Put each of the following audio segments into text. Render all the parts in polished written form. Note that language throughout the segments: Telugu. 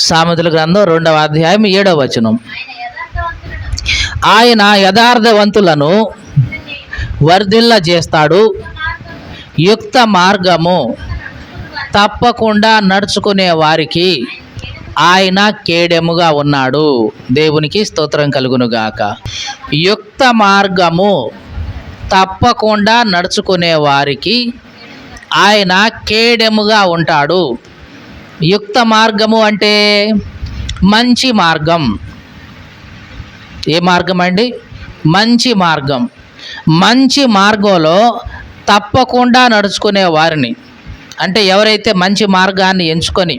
సామెతల గ్రంథం 2వ అధ్యాయం 7వ వచనం. ఆయన యథార్థవంతులను వర్ధిల్ల చేస్తాడు, యుక్త మార్గము తప్పకుండా నడుచుకునే వారికి ఆయన కేడెముగా ఉన్నాడు. దేవునికి స్తోత్రం కలుగునుగాక. యుక్త మార్గము తప్పకుండా నడుచుకునే వారికి ఆయన కేడెముగా ఉంటాడు. యుక్త మార్గము అంటే మంచి మార్గం. ఏ మార్గం అండి? మంచి మార్గం. మంచి మార్గంలో తప్పకుండా నడుచుకునే వారిని, అంటే ఎవరైతే మంచి మార్గాన్ని ఎంచుకొని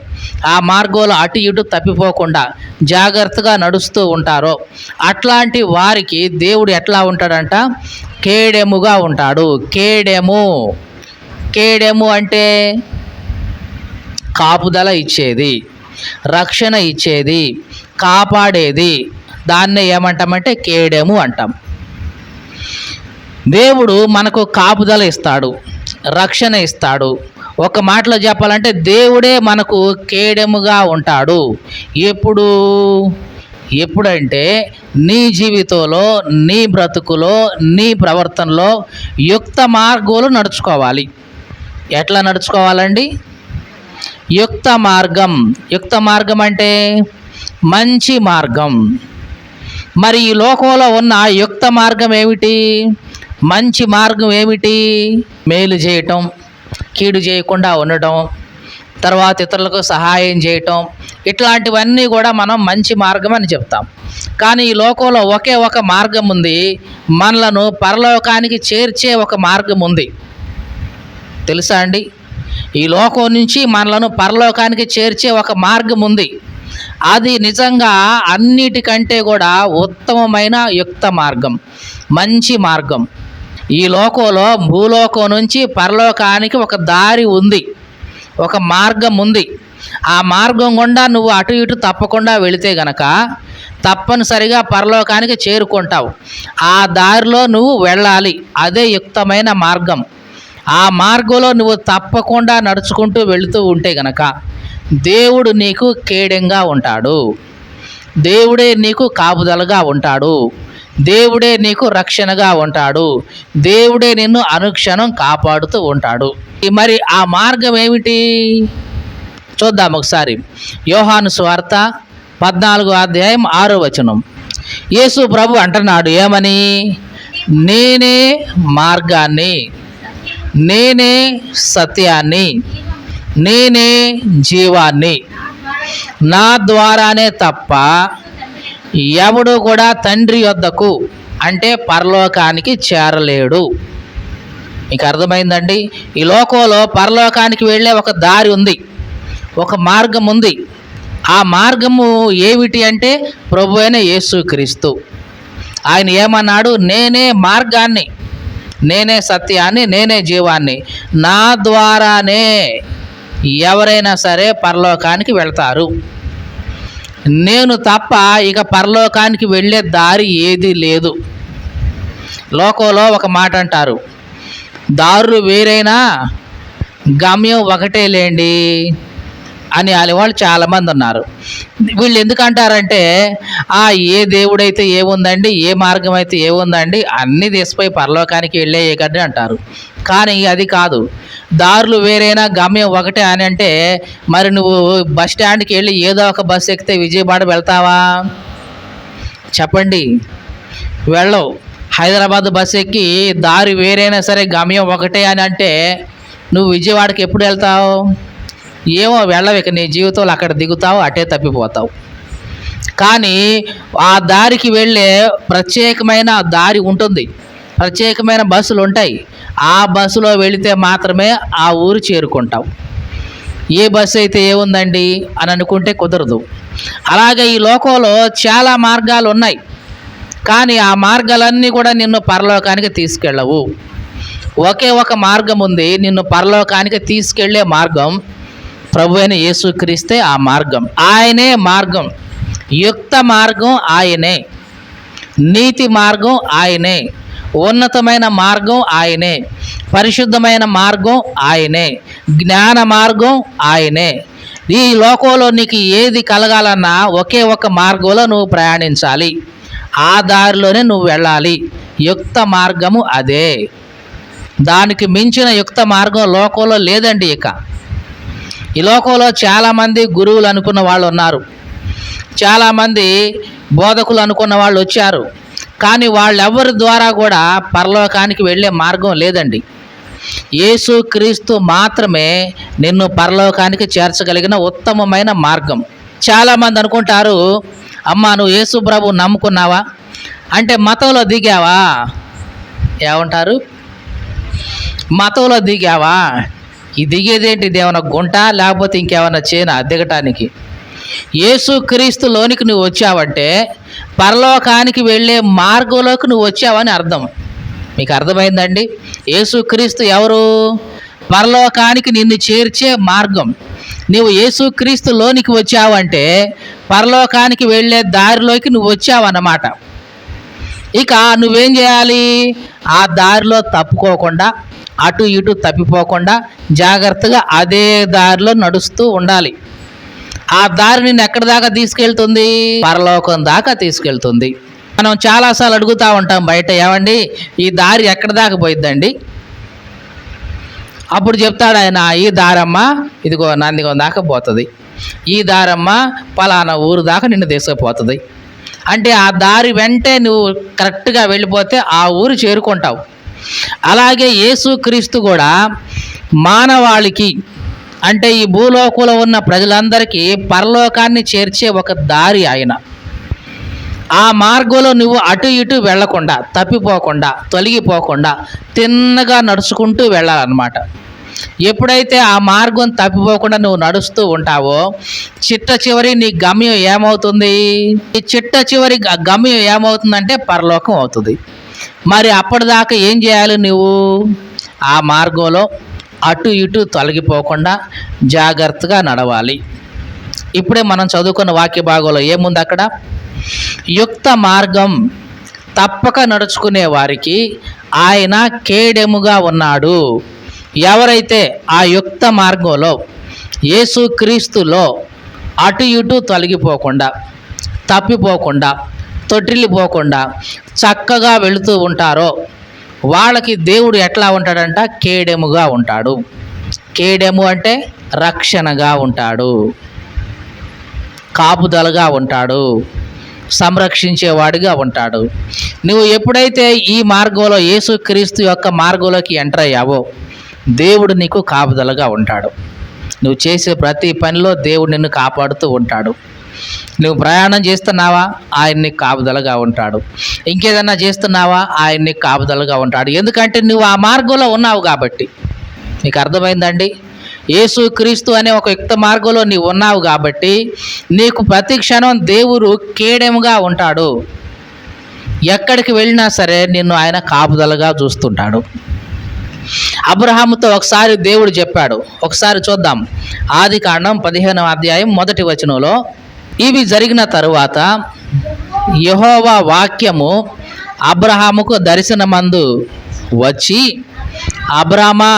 ఆ మార్గంలో అటు ఇటు తప్పిపోకుండా జాగ్రత్తగా నడుస్తూ ఉంటారో అట్లాంటి వారికి దేవుడు ఎట్లా ఉంటాడంట? కేడెముగా ఉంటాడు. కేడెము అంటే కాపుదల ఇచ్చేది, రక్షణ ఇచ్చేది, కాపాడేది. దాన్నే ఏమంటామంటే కేడెము అంటాం. దేవుడు మనకు కాపుదల ఇస్తాడు, రక్షణ ఇస్తాడు. ఒక మాటలో చెప్పాలంటే దేవుడే మనకు కేడెముగా ఉంటాడు. ఎప్పుడంటే నీ జీవితంలో, నీ బ్రతుకులో, నీ ప్రవర్తనలో యుక్త మార్గాలు నడుచుకోవాలి. ఎట్లా నడుచుకోవాలండి? యుక్త మార్గం అంటే మంచి మార్గం. మరి ఈ లోకంలో ఉన్న యుక్త మార్గం ఏమిటి? మంచి మార్గం ఏమిటి? మేలు చేయటం, కీడు చేయకుండా ఉండటం, తర్వాత ఇతరులకు సహాయం చేయటం, ఇట్లాంటివన్నీ కూడా మనం మంచి మార్గం అని చెప్తాం. కానీ ఈ లోకంలో ఒకే ఒక మార్గం ఉంది, మనలను పరలోకానికి చేర్చే ఒక మార్గం ఉంది. తెలుసా అండి? ఈ లోకం నుంచి మనలను పరలోకానికి చేర్చే ఒక మార్గం ఉంది. అది నిజంగా అన్నిటికంటే కూడా ఉత్తమమైన యుక్త మార్గం, మంచి మార్గం. ఈ లోకంలో భూలోకం నుంచి పరలోకానికి ఒక దారి ఉంది, ఒక మార్గం ఉంది. ఆ మార్గం గుండా నువ్వు అటు ఇటు తప్పకుండా వెళితే గనక తప్పనిసరిగా పరలోకానికి చేరుకుంటావు. ఆ దారిలో నువ్వు వెళ్ళాలి. అదే యుక్తమైన మార్గం. ఆ మార్గంలో నువ్వు తప్పకుండా నడుచుకుంటూ వెళుతూ ఉంటే గనక దేవుడు నీకు కేడెంగా ఉంటాడు. దేవుడే నీకు కాపుదలగా ఉంటాడు. దేవుడే నీకు రక్షణగా ఉంటాడు. దేవుడే నిన్ను అనుక్షణం కాపాడుతూ ఉంటాడు. మరి ఆ మార్గం ఏమిటి? చూద్దాం ఒకసారి. యోహాను సువార్త 14వ అధ్యాయం 6వ వచనం. యేసు ప్రభు అంటున్నాడు ఏమని? నేనే మార్గాన్ని, నేనే సత్యాన్ని, నేనే జీవాన్ని. నా ద్వారానే తప్ప ఎవడు కూడా తండ్రి యొద్దకు, అంటే పరలోకానికి చేరలేడు. మీకు అర్థమైందండి? ఈ లోకంలో పరలోకానికి వెళ్ళే ఒక దారి ఉంది, ఒక మార్గం ఉంది. ఆ మార్గము ఏమిటి అంటే ప్రభు అయిన యేసుక్రీస్తు. ఆయన ఏమన్నాడు? నేనే మార్గాన్ని, నేనే సత్యాన్ని, నేనే జీవాన్ని. నా ద్వారానే ఎవరైనా సరే పరలోకానికి వెళ్తారు. నేను తప్ప ఇక పరలోకానికి వెళ్ళే దారి ఏది లేదు. లోకంలో ఒక మాట అంటారు, దారులు వేరైనా గమ్యం ఒకటే లేండి అని వాళ్ళు చాలామంది ఉన్నారు. వీళ్ళు ఎందుకంటారంటే ఏ దేవుడైతే ఏముందండి, ఏ మార్గం అయితే ఏముందండి, అన్నీ తీసిపోయి పరలోకానికి వెళ్ళే కదని అంటారు. కానీ అది కాదు. దారులు వేరైనా గమ్యం ఒకటే అని అంటే మరి నువ్వు బస్ స్టాండ్కి వెళ్ళి ఏదో ఒక బస్సు ఎక్కితే విజయవాడ వెళ్తావా? చెప్పండి, వెళ్ళవు. హైదరాబాద్ బస్సు ఎక్కి దారి వేరైనా సరే గమ్యం ఒకటే అని అంటే నువ్వు విజయవాడకి ఎప్పుడు వెళ్తావు? ఏమో వెళ్ళవు. ఇక నీ జీవితంలో అక్కడ దిగుతావు, అటే తప్పిపోతావు. కానీ ఆ దారికి వెళ్ళే ప్రత్యేకమైన దారి ఉంటుంది, ప్రత్యేకమైన బస్సులు ఉంటాయి. ఆ బస్సులో వెళితే మాత్రమే ఆ ఊరు చేరుకుంటావు. ఏ బస్సు అయితే ఏముందండి అని అనుకుంటే కుదరదు. అలాగే ఈ లోకంలో చాలా మార్గాలు ఉన్నాయి, కానీ ఆ మార్గాలన్నీ కూడా నిన్ను పరలోకానికి తీసుకెళ్ళవు. ఒకే ఒక మార్గం ఉంది, నిన్ను పరలోకానికి తీసుకెళ్లే మార్గం. ప్రభు అయిన యేసుక్రీస్తే ఆ మార్గం. ఆయనే మార్గం. యుక్త మార్గం ఆయనే, నీతి మార్గం ఆయనే, ఉన్నతమైన మార్గం ఆయనే, పరిశుద్ధమైన మార్గం ఆయనే, జ్ఞాన మార్గం ఆయనే. ఈ లోకంలో నీకు ఏది కలగాలన్నా ఒకే ఒక మార్గంలో నువ్వు ప్రయాణించాలి, ఆ దారిలోనే నువ్వు వెళ్ళాలి. యుక్త మార్గము అదే. దానికి మించిన యుక్త మార్గం లోకంలో లేదండి. ఇక ఈ లోకంలో చాలామంది గురువులు అనుకున్న వాళ్ళు ఉన్నారు, చాలామంది బోధకులు అనుకున్న వాళ్ళు వచ్చారు. కానీ వాళ్ళెవరి ద్వారా కూడా పరలోకానికి వెళ్ళే మార్గం లేదండి. యేసు క్రీస్తు మాత్రమే నిన్ను పరలోకానికి చేర్చగలిగిన ఉత్తమమైన మార్గం. చాలామంది అనుకుంటారు, అమ్మా నువ్వు యేసు ప్రభు నమ్ముకున్నావా అంటే మతంలో దిగావా. ఏమంటారు? మతంలో దిగావా? ఈ దిగేదేంటి? ఇదేమన్నా గుంట లేకపోతే ఇంకేమన్నా చేనా దిగటానికి? యేసు క్రీస్తులోనికి నువ్వు వచ్చావంటే పరలోకానికి వెళ్ళే మార్గంలోకి నువ్వు వచ్చావని అర్థం. మీకు అర్థమైందండి? యేసు క్రీస్తు ఎవరు? పరలోకానికి నిన్ను చేర్చే మార్గం. నువ్వు యేసు క్రీస్తులోనికి వచ్చావంటే పరలోకానికి వెళ్ళే దారిలోకి నువ్వు వచ్చావన్నమాట. ఇక నువ్వేం చేయాలి? ఆ దారిలో తప్పుకోకుండా, అటు ఇటు తప్పిపోకుండా జాగ్రత్తగా అదే దారిలో నడుస్తూ ఉండాలి. ఆ దారి నిన్ను ఎక్కడి దాకా తీసుకెళ్తుంది? పరలోకం దాకా తీసుకెళ్తుంది. మనం చాలాసార్లు అడుగుతూ ఉంటాం బయట, ఏమండి ఈ దారి ఎక్కడి దాకా పోయిద్దండి? అప్పుడు చెప్తాడు ఆయన, ఈ దారమ్మ ఇదిగో నందిగో దాకా పోతుంది, ఈ దారమ్మ పలానా ఊరు దాకా నిన్ను తీసుకుపోతుంది. అంటే ఆ దారి వెంటే నువ్వు కరెక్ట్గా వెళ్ళిపోతే ఆ ఊరు చేరుకుంటావు. అలాగే యేసుక్రీస్తు కూడా మానవాళికి, అంటే ఈ భూలోకంలో ఉన్న ప్రజలందరికీ పరలోకాన్ని చేర్చే ఒక దారి ఆయన. ఆ మార్గంలో నువ్వు అటు ఇటు వెళ్లకుండా, తప్పిపోకుండా, తొలగిపోకుండా తిన్నగా నడుచుకుంటూ వెళ్ళాలన్నమాట. ఎప్పుడైతే ఆ మార్గం తప్పిపోకుండా నువ్వు నడుస్తూ ఉంటావో చిట్ట చివరి నీ గమ్యం ఏమవుతుంది? ఈ చిట్ట చివరి గమ్యం ఏమవుతుందంటే పరలోకం అవుతుంది. మరి అప్పటిదాకా ఏం చేయాలి? నువ్వు ఆ మార్గంలో అటు ఇటు తొలగిపోకుండా జాగ్రత్తగా నడవాలి. ఇప్పుడే మనం చదువుకున్న వాక్య భాగంలో ఏముంది అక్కడ? యుక్త మార్గం తప్పక నడుచుకునే వారికి ఆయన కేడెముగా ఉన్నాడు. ఎవరైతే ఆ యుక్త మార్గంలో యేసుక్రీస్తులో అటు ఇటు తొలగిపోకుండా, తప్పిపోకుండా, తొట్టిల్లిపోకుండా చక్కగా వెళుతూ ఉంటారో వాళ్ళకి దేవుడు ఎట్లా ఉంటాడంట? కేడెముగా ఉంటాడు. కేడెము అంటే రక్షణగా ఉంటాడు, కాపుదలగా ఉంటాడు, సంరక్షించేవాడిగా ఉంటాడు. నువ్వు ఎప్పుడైతే ఈ మార్గంలో యేసుక్రీస్తు యొక్క మార్గంలోకి ఎంటర్ అయ్యావో దేవుడు నీకు కాపుదలగా ఉంటాడు. నువ్వు చేసే ప్రతి పనిలో దేవుడు నిన్ను కాపాడుతూ ఉంటాడు. నువ్వు ప్రయాణం చేస్తున్నావా? ఆయన్ని కాపుదలగా ఉంటాడు. ఇంకేదన్నా చేస్తున్నావా? ఆయన్ని కాపుదలగా ఉంటాడు. ఎందుకంటే నువ్వు ఆ మార్గంలో ఉన్నావు కాబట్టి. నీకు అర్థమైందండి? యేసుక్రీస్తు అనే ఒక యుక్త మార్గంలో నీవు ఉన్నావు కాబట్టి నీకు ప్రతి క్షణం దేవుడు కేడెముగా ఉంటాడు. ఎక్కడికి వెళ్ళినా సరే నిన్ను ఆయన కాపుదలగా చూస్తుంటాడు. అబ్రహాముతో ఒకసారి దేవుడు చెప్పాడు. ఒకసారి చూద్దాం. ఆదికాండం 15వ అధ్యాయం 1వ వచనంలో, ఇవి జరిగిన తరువాత యెహోవా వాక్యము అబ్రహాముకు దర్శనమందు వచ్చి, అబ్రామా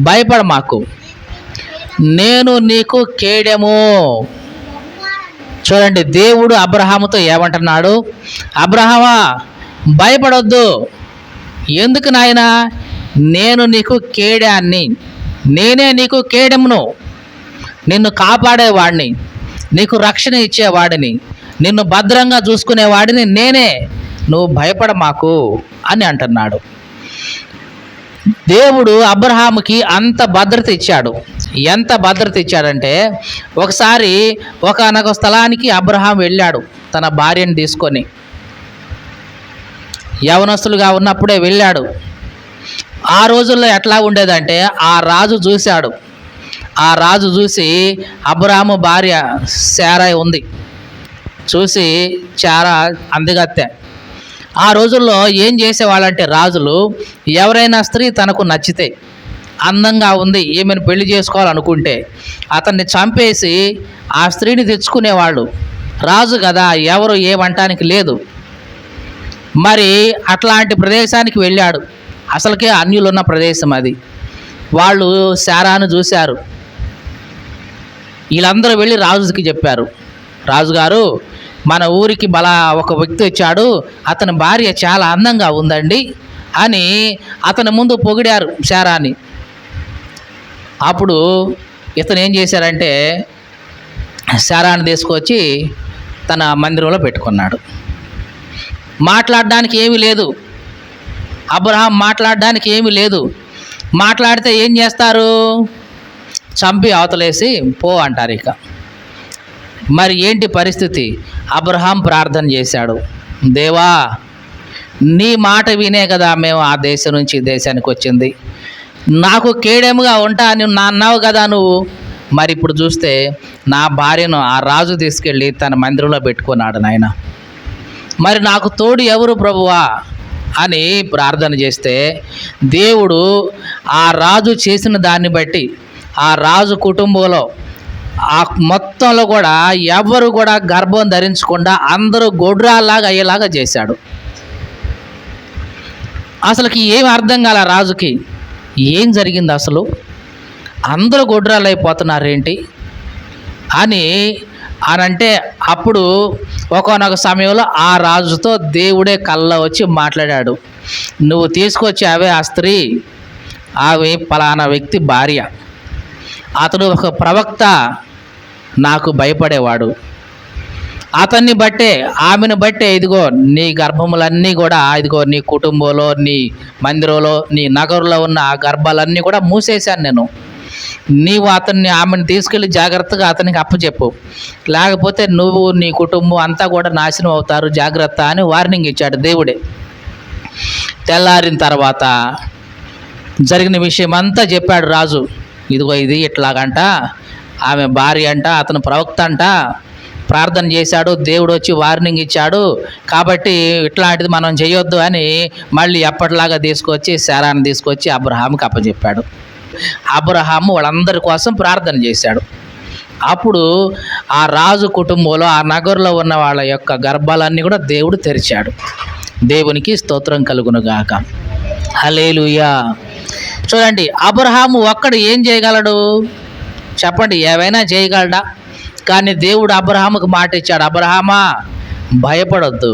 భయపడమాకు, నేను నీకు కేడెము. చూడండి, దేవుడు అబ్రహాముతో ఏమంటున్నాడు? అబ్రహామా భయపడొద్దు. ఎందుకు నాయనా? నేను నీకు కేడాన్ని, నేనే నీకు కేడెమును, నిన్ను కాపాడేవాడిని, నీకు రక్షణ ఇచ్చేవాడిని, నిన్ను భద్రంగా చూసుకునేవాడిని నేనే, నువ్వు భయపడమాకు అని అంటున్నాడు. దేవుడు అబ్రహాముకి అంత భద్రత ఇచ్చాడు. ఎంత భద్రత ఇచ్చాడంటే, ఒకసారి ఒకానొక స్థలానికి అబ్రహాం వెళ్ళాడు తన భార్యను తీసుకొని. యవనస్తులుగా ఉన్నప్పుడే వెళ్ళాడు. ఆ రోజుల్లో ఎట్లా ఉండేదంటే, ఆ రాజు చూశాడు. ఆ రాజు చూసి అబ్రహాము భార్య శారాయి ఉంది, చూసి చాలా అందగత్తె. ఆ రోజుల్లో ఏం చేసేవాళ్ళంటే రాజులు, ఎవరైనా స్త్రీ తనకు నచ్చితే, అందంగా ఉంది, ఈమెను పెళ్లి చేసుకోవాలనుకుంటే అతన్ని చంపేసి ఆ స్త్రీని తెచ్చుకునేవాళ్ళు. రాజు కదా, ఎవరు ఏమంటానికి లేదు. మరి అట్లాంటి ప్రదేశానికి వెళ్ళాడు. అసలుకే అన్యులున్న ప్రదేశం అది. వాళ్ళు శారాను చూశారు. వీళ్ళందరూ వెళ్ళి రాజుకి చెప్పారు, రాజుగారు మన ఊరికి ఒక వ్యక్తి వచ్చాడు, అతని భార్య చాలా అందంగా ఉందండి అని అతని ముందు పొగిడారు శారాని. అప్పుడు ఇతను ఏం చేశారంటే శారాన్ని తీసుకొచ్చి తన మందిరంలో పెట్టుకున్నాడు. మాట్లాడడానికి ఏమీ లేదు, అబ్రహాం మాట్లాడడానికి ఏమీ లేదు. మాట్లాడితే ఏం చేస్తారు? చంపి అవతలేసి పో అంటారు. ఇక మరి ఏంటి పరిస్థితి? అబ్రహాం ప్రార్థన చేశాడు, దేవా నీ మాట వినే కదా మేము ఆ దేశం నుంచి ఈ దేశానికి వచ్చింది, నాకు కేడెముగా ఉంటా అని అన్నావు కదా నువ్వు. మరి ఇప్పుడు చూస్తే నా భార్యను ఆ రాజు తీసుకెళ్ళి తన మందిరంలో పెట్టుకున్నాడు నాయన, మరి నాకు తోడు ఎవరు ప్రభువా అని ప్రార్థన చేస్తే దేవుడు ఆ రాజు చేసిన దాన్ని బట్టి ఆ రాజు కుటుంబంలో ఆ మొత్తంలో కూడా ఎవరు కూడా గర్భం ధరించకుండా అందరూ గొడ్రాల్లాగా అయ్యేలాగా చేశాడు. అసలుకి ఏం అర్థం కాల రాజుకి, ఏం జరిగింది అసలు, అందరూ గొడ్రాలు అయిపోతున్నారేంటి అని అంటే అప్పుడు ఒకానొక సమయంలో ఆ రాజుతో దేవుడే కళ్ళ వచ్చి మాట్లాడాడు, నువ్వు తీసుకొచ్చావే ఆ స్త్రీ, ఆమె పలానా వ్యక్తి భార్య, అతడు ఒక ప్రవక్త, నాకు భయపడేవాడు, అతన్ని బట్టే ఆమెను బట్టే ఇదిగో నీ గర్భములన్నీ కూడా ఇదిగో నీ కుటుంబంలో నీ మందిరంలో నీ నగరులో ఉన్న ఆ గర్భాలన్నీ కూడా మూసేశాను నేను, నీవు ఆమెను తీసుకెళ్ళి జాగ్రత్తగా అతనికి అప్పచెప్పు, లేకపోతే నువ్వు నీ కుటుంబం అంతా కూడా నాశనం అవుతారు, జాగ్రత్త అని వార్నింగ్ ఇచ్చాడు దేవుడే. తెల్లారిన తర్వాత జరిగిన విషయం అంతా చెప్పాడు రాజు, ఇదిగో ఇది ఇట్లాగంట, ఆమె భార్య అంట, అతను ప్రవక్త అంట, ప్రార్థన చేశాడు, దేవుడు వచ్చి వార్నింగ్ ఇచ్చాడు, కాబట్టి ఇట్లాంటిది మనం చేయొద్దు అని మళ్ళీ ఎప్పటిలాగా తీసుకొచ్చి శారాన్ని తీసుకొచ్చి అబ్రహాంకి అప్పచెప్పాడు. అబ్రహాము వాళ్ళందరి కోసం ప్రార్థన చేశాడు. అప్పుడు ఆ రాజు కుటుంబంలో ఆ నగరులో ఉన్న వాళ్ళ యొక్క గర్భాలన్నీ కూడా దేవుడు తెరిచాడు. దేవునికి స్తోత్రం కలుగునుగాక. హల్లెలూయా. చూడండి, అబ్రహాము ఒక్కడు ఏం చేయగలడు చెప్పండి? ఏవైనా చేయగలడా? కానీ దేవుడు అబ్రహాముకు మాట ఇచ్చాడు, అబ్రహామా భయపడొద్దు,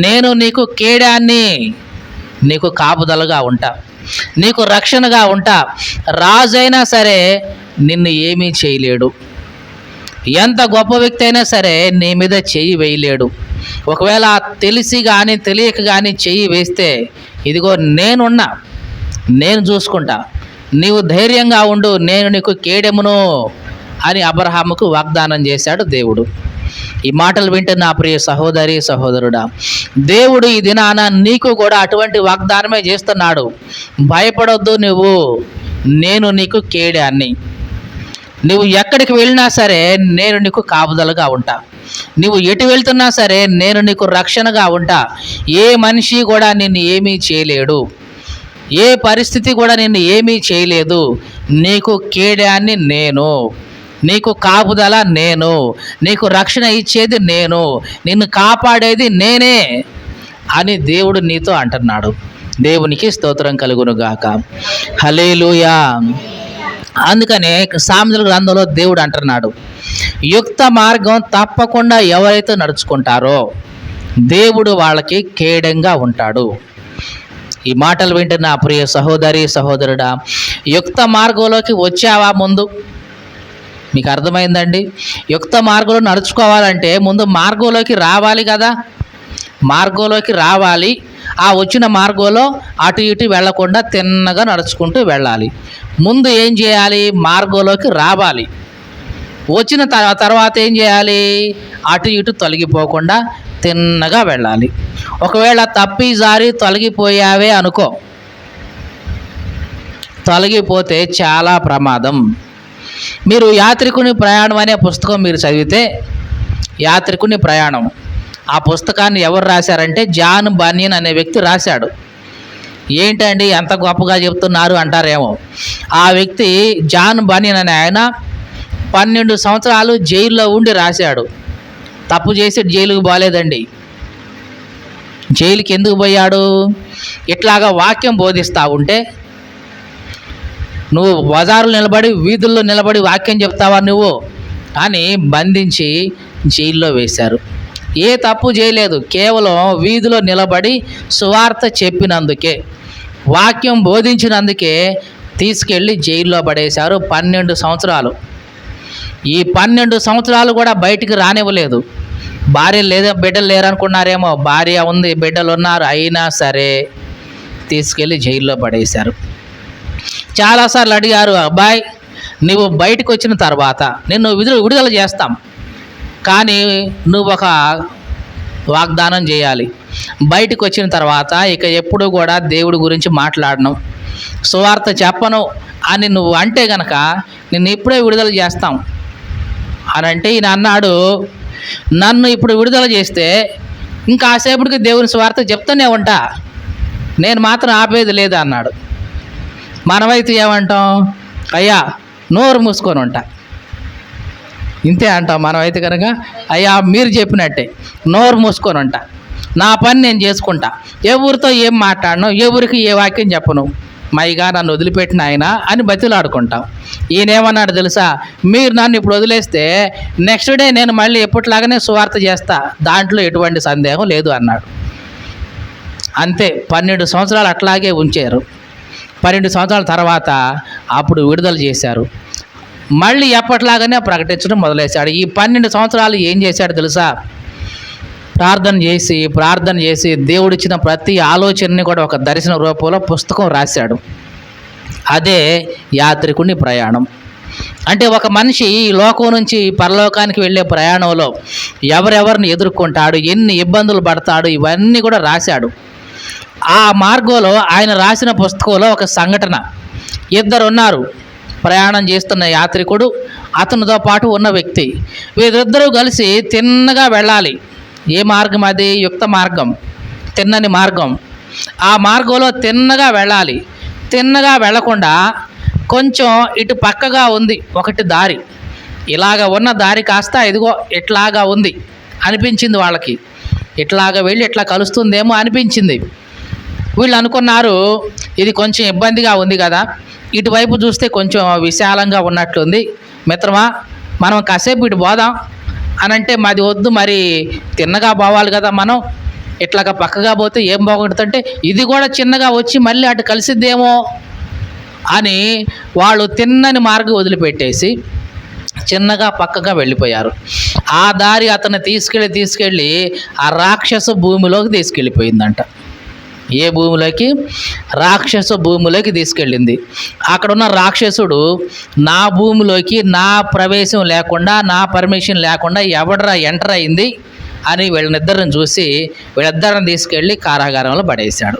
నేను నీకు కేడాన్ని, నీకు కాపుదలుగా ఉంటా, నీకు రక్షణగా ఉంటా, రాజైనా సరే నిన్ను ఏమీ చేయలేడు, ఎంత గొప్ప వ్యక్తి అయినా సరే నీ మీద చెయ్యి వేయలేడు. ఒకవేళ తెలిసి కానీ తెలియక కానీ చెయ్యి వేస్తే ఇదిగో నేనున్నా, నేను చూసుకుంటా, నీవు ధైర్యంగా ఉండు, నేను నీకు కేడెమును అని అబ్రహాముకు వాగ్దానం చేశాడు దేవుడు. ఈ మాటలు వింటున్న నా ప్రియ సహోదరి సహోదరుడా, దేవుడు ఈ దినాన నీకు కూడా అటువంటి వాగ్దానమే చేస్తున్నాడు. భయపడొద్దు, నువ్వు నేను నీకు కేడాన్ని, నువ్వు ఎక్కడికి వెళ్ళినా సరే నేను నీకు కాపుదలుగా ఉంటా, నువ్వు ఎటు వెళ్తున్నా సరే నేను నీకు రక్షణగా ఉంటా, ఏ మనిషి కూడా నిన్ను ఏమీ చేయలేడు, ఏ పరిస్థితి కూడా నిన్ను ఏమీ చేయలేదు, నీకు కేడాన్ని నేను, నీకు కాపుదల నేను, నీకు రక్షణ ఇచ్చేది నేను, నిన్ను కాపాడేది నేనే అని దేవుడు నీతో అంటున్నాడు. దేవునికి స్తోత్రం కలుగునుగాక. హల్లెలూయా. అందుకనే సామెతల గ్రంథంలో దేవుడు అంటున్నాడు, యుక్త మార్గం తప్పకుండా ఎవరైతే నడుచుకుంటారో దేవుడు వాళ్ళకి కేడంగా ఉంటాడు. ఈ మాటలు వింటున్న ప్రియ సహోదరి సహోదరుడా, యుక్త మార్గంలోకి వచ్చావా? ముందు మీకు అర్థమైందండి? యుక్త మార్గంలో నడుచుకోవాలంటే ముందు మార్గంలోకి రావాలి కదా, మార్గంలోకి రావాలి. ఆ వచ్చిన మార్గంలో అటు ఇటు వెళ్లకుండా తిన్నగా నడుచుకుంటూ వెళ్ళాలి. ముందు ఏం చేయాలి? మార్గంలోకి రావాలి. వచ్చిన తర్వాత ఏం చేయాలి? అటు ఇటు తొలగిపోకుండా తిన్నగా వెళ్ళాలి. ఒకవేళ తప్పి జారి తొలగిపోయావే అనుకో, తొలగిపోతే చాలా ప్రమాదం. మీరు యాత్రికుని ప్రయాణం అనే పుస్తకం మీరు చదివితే, యాత్రికుని ప్రయాణం ఆ పుస్తకాన్ని ఎవరు రాశారంటే జాన్ బనియన్ అనే వ్యక్తి రాశాడు. ఏంటండి ఎంత గొప్పగా చెప్తున్నారు అంటారేమో. ఆ వ్యక్తి జాన్ బనియన్ అనే ఆయన 12 సంవత్సరాలు జైల్లో ఉండి రాశాడు. తప్పు చేసి జైలుకు పోలేదండి. జైలుకి ఎందుకు పోయాడు? ఇట్లాగా వాక్యం బోధిస్తూ ఉంటే, నువ్వు బజారులో నిలబడి వీధుల్లో నిలబడి వాక్యం చెప్తావా? నువ్వు అని బంధించి జైల్లో వేశారు. ఏ తప్పు చేయలేదు, కేవలం వీధిలో నిలబడి సువార్త చెప్పినందుకే, వాక్యం బోధించినందుకే తీసుకెళ్ళి జైల్లో పడేశారు 12 సంవత్సరాలు. ఈ 12 సంవత్సరాలు కూడా బయటికి రానివ్వలేదు. భార్య లేదా బిడ్డలు లేరనుకున్నారేమో, భార్య ఉంది, బిడ్డలు ఉన్నారు, అయినా సరే తీసుకెళ్ళి జైల్లో పడేశారు. చాలాసార్లు అడిగారు, అబ్బాయి నువ్వు బయటకు వచ్చిన తర్వాత నిన్ను విడుదల చేస్తాం, కానీ నువ్వు ఒక వాగ్దానం చేయాలి. బయటకు వచ్చిన తర్వాత ఇక ఎప్పుడు కూడా దేవుడి గురించి మాట్లాడను, సువార్త చెప్పను అని నువ్వు అంటే గనక నిన్ను ఇప్పుడే విడుదల చేస్తాం అని అంటే, ఈయన అన్నాడు, నన్ను ఇప్పుడు విడుదల చేస్తే ఇంకా కాసేపటికి దేవుని సువార్త చెప్తూనే ఉంటా, నేను మాత్రం ఆపేది లేదు అన్నాడు. మనమైతే ఏమంటాం, అయ్యా నోరు మూసుకొని ఉంటా, ఇంతే అంటాం మనమైతే కనుక. అయ్యా మీరు చెప్పినట్టే నోరు మూసుకొని ఉంటా, నా పని నేను చేసుకుంటా, ఎవరితో ఏం మాట్లాడను, ఎవరికి ఏ వాక్యం చెప్పను, మైగా నన్ను వదిలిపెట్టిన ఆయన అని బతిలాడుకుంటాం. ఈయనేమన్నాడు తెలుసా, మీరు నన్ను ఇప్పుడు వదిలేస్తే నెక్స్ట్ డే నేను మళ్ళీ ఎప్పటిలాగానే సువార్త చేస్తా, దాంట్లో ఎటువంటి సందేహం లేదు అన్నాడు. అంతే, 12 సంవత్సరాలు అట్లాగే ఉంచారు. 12 సంవత్సరాల తర్వాత అప్పుడు విడుదల చేశారు. మళ్ళీ ఎప్పటిలాగానే ప్రకటించడం మొదలేశాడు. ఈ 12 సంవత్సరాలు ఏం చేశాడు తెలుసా, ప్రార్థన చేసి దేవుడిచ్చిన ప్రతి ఆలోచనని కూడా ఒక దర్శన రూపంలో పుస్తకం రాశాడు. అదే యాత్రికుని ప్రయాణం. అంటే ఒక మనిషి ఈ లోకం నుంచి పరలోకానికి వెళ్ళే ప్రయాణంలో ఎవరెవరిని ఎదుర్కొంటాడు, ఎన్ని ఇబ్బందులు పడతాడు, ఇవన్నీ కూడా రాశాడు. ఆ మార్గంలో ఆయన రాసిన పుస్తకంలో ఒక సంఘటన, ఇద్దరు ఉన్నారు, ప్రయాణం చేస్తున్న యాత్రికుడు, అతనితో పాటు ఉన్న వ్యక్తి. వీరిద్దరూ కలిసి తిన్నగా వెళ్ళాలి. ఏ మార్గం అది? యుక్త మార్గం, తిన్నని మార్గం. ఆ మార్గంలో తిన్నగా వెళ్ళాలి. తిన్నగా వెళ్లకుండా కొంచెం ఇటు పక్కగా ఉంది ఒకటి దారి, ఇలాగ ఉన్న దారి కాస్త ఇదిగో ఇట్లాగా ఉంది అనిపించింది వాళ్ళకి. ఇట్లాగా వెళ్ళి ఇట్లా కలుస్తుందేమో అనిపించింది. వీళ్ళు అనుకున్నారు, ఇది కొంచెం ఇబ్బందిగా ఉంది కదా, ఇటువైపు చూస్తే కొంచెం విశాలంగా ఉన్నట్లుంది, మిత్రమా మనం కాసేపు ఇటు పోదాం అని అంటే, మాది వద్దు, మరి తిన్నగా పోవాలి కదా మనం, ఇట్లాగా పక్కగా పోతే ఏం బాగుంటుందంటే ఇది కూడా చిన్నగా వచ్చి మళ్ళీ అటు కలిసిద్దేమో అని వాళ్ళు తిన్నని మార్గం వదిలిపెట్టేసి చిన్నగా పక్కగా వెళ్ళిపోయారు. ఆ దారి అతన్ని తీసుకెళ్ళి ఆ రాక్షస భూమిలోకి తీసుకెళ్ళిపోయిందంట. ఏ భూమిలోకి? రాక్షస భూమిలోకి తీసుకెళ్ళింది. అక్కడున్న రాక్షసుడు, నా భూమిలోకి నా ప్రవేశం లేకుండా, నా పర్మిషన్ లేకుండా ఎవడరా ఎంటర్ అయింది అని వీళ్ళనిద్దరిని చూసి వీళ్ళిద్దరిని తీసుకెళ్ళి కారాగారంలో పడేశాడు.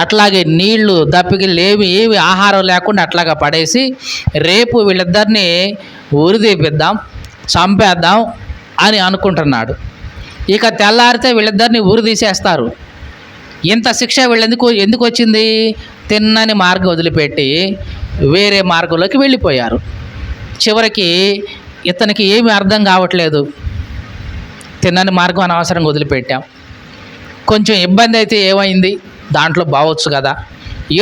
అట్లాగే నీళ్లు దప్పికలు ఏవి ఆహారం లేకుండా అట్లాగా పడేసి, రేపు వీళ్ళిద్దరిని ఉరిదీపిద్దాం, చంపేద్దాం అని అనుకుంటున్నాడు. ఇక తెల్లారితే వీళ్ళిద్దరిని ఊరు తీసేస్తారు. ఇంత శిక్ష ఎందుకు వచ్చింది? తిన్నని మార్గం వదిలిపెట్టి వేరే మార్గంలోకి వెళ్ళిపోయారు. చివరికి ఇతనికి ఏమీ అర్థం కావట్లేదు, తిన్నని మార్గం అనవసరంగా వదిలిపెట్టాం, కొంచెం ఇబ్బంది అయితే ఏమైంది, దాంట్లో బావచ్చు కదా,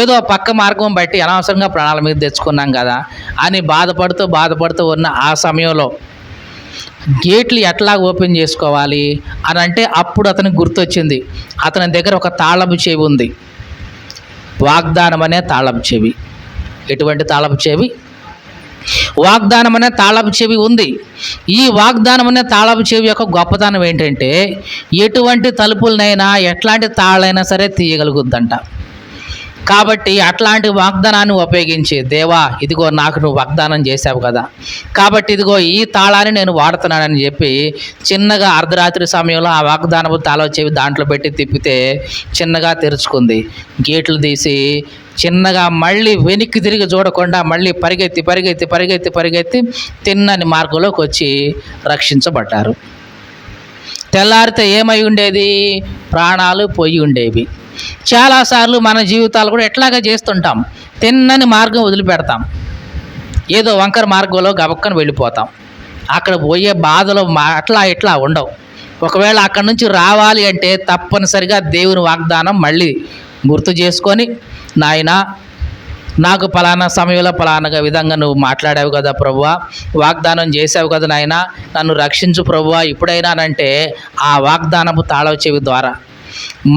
ఏదో పక్క మార్గం బట్టి అనవసరంగా ప్రాణాల మీద తెచ్చుకున్నాం కదా అని బాధపడుతూ ఉన్న ఆ సమయంలో గేట్లు ఎట్లా ఓపెన్ చేసుకోవాలి అని అంటే, అప్పుడు అతనికి గుర్తొచ్చింది, అతని దగ్గర ఒక తాళపు చెవి ఉంది, వాగ్దానం అనే తాళపు చెవి. ఎటువంటి తాళపు చెవి? వాగ్దానం అనే తాళపు చెవి ఉంది. ఈ వాగ్దానం అనే తాళపు చెవి యొక్క గొప్పతనం ఏంటంటే, ఎటువంటి తలుపులనైనా ఎట్లాంటి తాళ్ళైనా సరే తీయగలుగుద్దంట. కాబట్టి అట్లాంటి వాగ్దానాన్ని ఉపయోగించి, దేవా ఇదిగో నాకు నువ్వు వాగ్దానం చేశావు కదా, కాబట్టి ఇదిగో ఈ తాళాన్ని నేను వాడుతున్నానని చెప్పి చిన్నగా అర్ధరాత్రి సమయంలో ఆ వాగ్దానపు తాళం చెవి దాంట్లో పెట్టి తిప్పితే చిన్నగా తెరుచుకుంది. గేట్లు తీసి చిన్నగా మళ్ళీ వెనక్కి తిరిగి చూడకుండా మళ్ళీ పరిగెత్తి తిన్నని మార్గంలోకి వచ్చి రక్షించబడ్డారు. తెల్లారితే ఏమై ఉండేది? ప్రాణాలు పోయి ఉండేవి. చాలాసార్లు మన జీవితాలు కూడా ఎట్లాగా చేస్తుంటాం, తిన్నని మార్గం వదిలిపెడతాం, ఏదో వంకర మార్గంలో గబక్కన వెళ్ళిపోతాం. అక్కడ పోయే బాధలు ఇట్లా ఉండవు. ఒకవేళ అక్కడి నుంచి రావాలి అంటే తప్పనిసరిగా దేవుని వాగ్దానం మళ్ళీ గుర్తు చేసుకొని, నాయనా నాకు పలానా సమయంలో పలానా విధంగా నువ్వు మాట్లాడావు కదా ప్రభువా, వాగ్దానం చేసావు కదా నాయనా, నన్ను రక్షించు ప్రభువా ఇప్పుడైనానంటే ఆ వాగ్దానపు తాళవ చెవి ద్వారా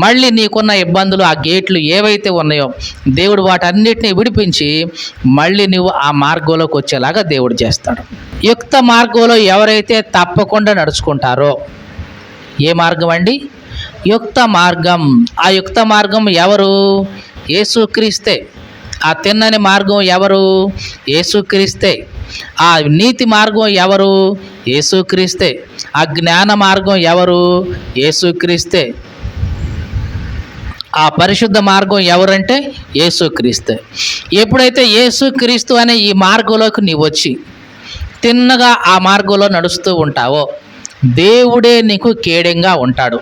మళ్ళీ నీకున్న ఇబ్బందులు, ఆ గేట్లు ఏవైతే ఉన్నాయో దేవుడు వాటన్నిటిని విడిపించి మళ్ళీ నువ్వు ఆ మార్గంలోకి వచ్చేలాగా దేవుడు చేస్తాడు. యుక్త మార్గంలో ఎవరైతే తప్పకుండా నడుచుకుంటారో, ఏ మార్గం అండి? యుక్త మార్గం. ఆ యుక్త మార్గం ఎవరు? యేసుక్రీస్తే. ఆ తిన్నని మార్గం ఎవరు? యేసుక్రీస్తే. ఆ నీతి మార్గం ఎవరు? యేసుక్రీస్తే. ఆ జ్ఞాన మార్గం ఎవరు? యేసుక్రీస్తే. ఆ పరిశుద్ధ మార్గం ఎవరంటే యేసుక్రీస్తే. ఎప్పుడైతే యేసుక్రీస్తు అనే ఈ మార్గంలోకి నీవు వచ్చి తిన్నగా ఆ మార్గంలో నడుస్తూ ఉంటావో దేవుడే నీకు కేడెంగా ఉంటాడు.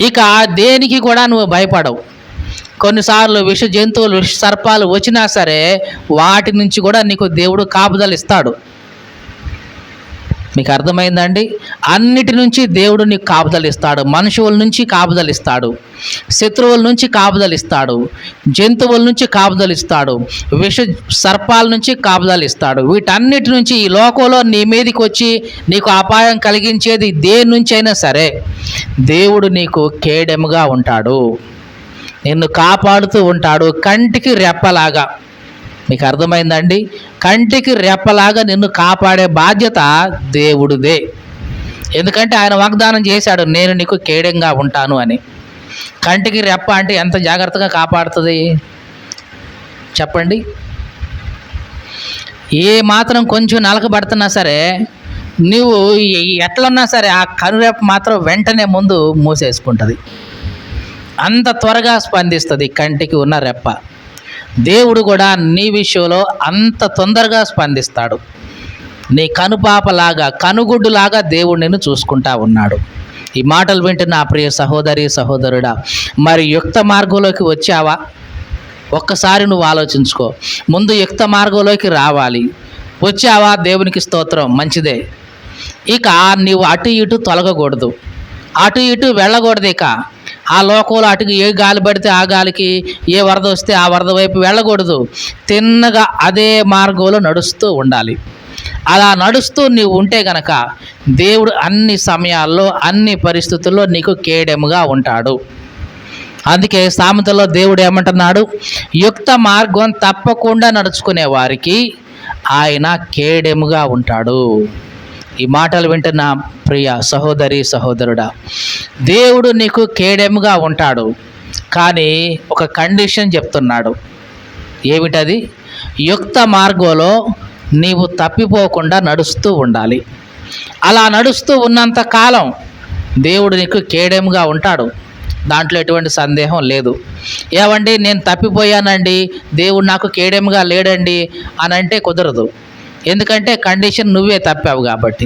ఇక దేనికి కూడా నువ్వు భయపడవు. కొన్నిసార్లు విష జంతువులు, విష సర్పాలు వచ్చినా సరే వాటి నుంచి కూడా నీకు దేవుడు కాపుదలు ఇస్తాడు. మీకు అర్థమైందండి? అన్నిటి నుంచి దేవుడు నీకు కాపుదలు ఇస్తాడు. మనుషుల నుంచి కాపుదలు ఇస్తాడు, శత్రువుల నుంచి కాపుదలు ఇస్తాడు, జంతువుల నుంచి కాపుదలు ఇస్తాడు, విష సర్పాల నుంచి కాపుదలు ఇస్తాడు. వీటన్నిటి నుంచి ఈ లోకంలో నీ మీదకి వచ్చి నీకు అపాయం కలిగించేది దేని నుంచి అయినా సరే దేవుడు నీకు కేడెముగా ఉంటాడు, నిన్ను కాపాడుతూ ఉంటాడు. కంటికి రెప్పలాగా. మీకు అర్థమైందండి? కంటికి రెప్పలాగా నిన్ను కాపాడే బాధ్యత దేవుడిదే. ఎందుకంటే ఆయన వాగ్దానం చేశాడు, నేను నీకు కేడెంగా ఉంటాను అని. కంటికి రెప్ప అంటే ఎంత జాగ్రత్తగా కాపాడుతుంది చెప్పండి? ఏ మాత్రం కొంచెం నలకబడుతున్నా సరే నువ్వు ఎట్లన్నా సరే ఆ కనురెప్ప మాత్రం వెంటనే ముందు మూసేసుకుంటుంది. అంత త్వరగా స్పందిస్తుంది కంటికి ఉన్న రెప్ప. దేవుడు కూడా నీ విషయంలో అంత తొందరగా స్పందిస్తాడు. నీ కనుపాపలాగా, కనుగుడ్డులాగా దేవుడు నిన్ను చూసుకుంటా ఉన్నాడు. ఈ మాటలు వింటున్న నా ప్రియ సహోదరి సహోదరుడా, మరి యుక్త మార్గంలోకి వచ్చావా? ఒక్కసారి నువ్వు ఆలోచించుకో. ముందు యుక్త మార్గంలోకి రావాలి. వచ్చావా? దేవునికి స్తోత్రం, మంచిదే. ఇక నీవు అటు ఇటు తొలగకూడదు, అటు ఇటు వెళ్ళకూడదు. ఇక ఆ లోకంలో అటుకు ఏ గాలి పడితే ఆ గాలికి, ఏ వరద వస్తే ఆ వరద వైపు వెళ్ళకూడదు. తిన్నగా అదే మార్గంలో నడుస్తూ ఉండాలి. అలా నడుస్తూ నీవు ఉంటే గనక దేవుడు అన్ని సమయాల్లో, అన్ని పరిస్థితుల్లో నీకు కేడెముగా ఉంటాడు. అందుకే సామెతలో దేవుడు ఏమంటున్నాడు? యుక్త మార్గం తప్పకుండా నడుచుకునే వారికి ఆయన కేడెముగా ఉంటాడు. ఈ మాటలు వింటున్న ప్రియ సహోదరి సహోదరుడా, దేవుడు నీకు కేడెముగా ఉంటాడు. కానీ ఒక కండిషన్ చెప్తున్నాడు. ఏమిటది? యుక్త మార్గంలో నీవు తప్పిపోకుండా నడుస్తూ ఉండాలి. అలా నడుస్తూ ఉన్నంత కాలం దేవుడు నీకు కేడెముగా ఉంటాడు. దాంట్లో ఎటువంటి సందేహం లేదు. ఏమండి నేను తప్పిపోయానండి, దేవుడు నాకు కేడెముగా లేడండి అని అంటే కుదరదు. ఎందుకంటే కండిషన్ నువ్వే తప్పావు కాబట్టి.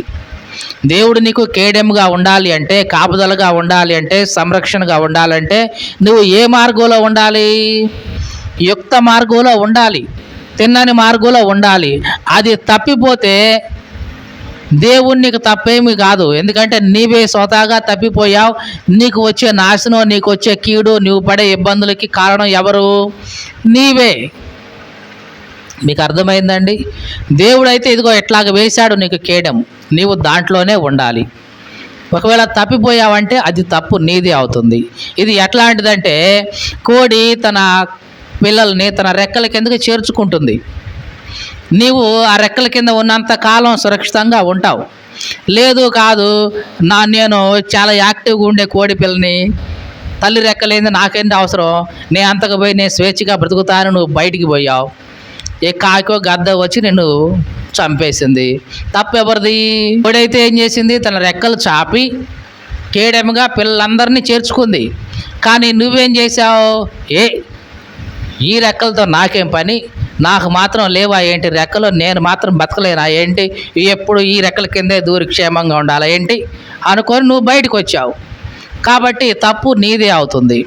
దేవుడు నీకు కేడెముగా ఉండాలి అంటే, కాపుదలగా ఉండాలి అంటే, సంరక్షణగా ఉండాలంటే నువ్వు ఏ మార్గంలో ఉండాలి? యుక్త మార్గంలో ఉండాలి, తిన్నని మార్గంలో ఉండాలి. అది తప్పిపోతే దేవుడు నీకు తప్పేమి కాదు. ఎందుకంటే నీవే స్వతహాగా తప్పిపోయావు. నీకు వచ్చే నాశనం, నీకు వచ్చే కీడు, నువ్వు పడే ఇబ్బందులకి కారణం ఎవరు? నీవే. మీకు అర్థమైందండి? దేవుడైతే ఇదిగో ఎట్లాగ వేశాడు నీకు కేడెం, నీవు దాంట్లోనే ఉండాలి. ఒకవేళ తప్పిపోయావంటే అది తప్పు నీదే అవుతుంది. ఇది ఎట్లాంటిదంటే కోడి తన పిల్లల్ని తన రెక్కల కిందకి చేర్చుకుంటుంది. నీవు ఆ రెక్కల కింద ఉన్నంత కాలం సురక్షితంగా ఉంటావు. లేదు కాదు, నేను చాలా యాక్టివ్గా ఉండే కోడి పిల్లని, తల్లి రెక్కలేంది నాకేంటి అవసరం, నేను అంతకు పోయి నేను స్వేచ్ఛగా బ్రతుకుతాను, నువ్వు బయటికి పోయావు, ఏ కాకో గద్ద వచ్చి నిన్ను చంపేసింది. తప్పెవరిది? కోడైతే ఏం చేసింది? తన రెక్కలు చాపి కేడెముగా పిల్లలందరినీ చేర్చుకుంది. కానీ నువ్వేం చేశావు? ఈ రెక్కలతో నాకేం పని, నాకు మాత్రం లేవా ఏంటి రెక్కలు, నేను మాత్రం బతకలేనా ఏంటి, ఎప్పుడు ఈ రెక్కల కిందే దూరి క్షేమంగా ఉండాలా ఏంటి అనుకొని నువ్వు బయటకు వచ్చావు. కాబట్టి తప్పు నీదే అవుతుంది.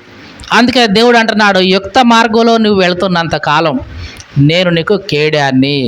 అందుకే దేవుడు అంటున్నాడు, యుక్త మార్గంలో నువ్వు వెళుతున్నంత కాలం నేను నీకు కేడాన్ని,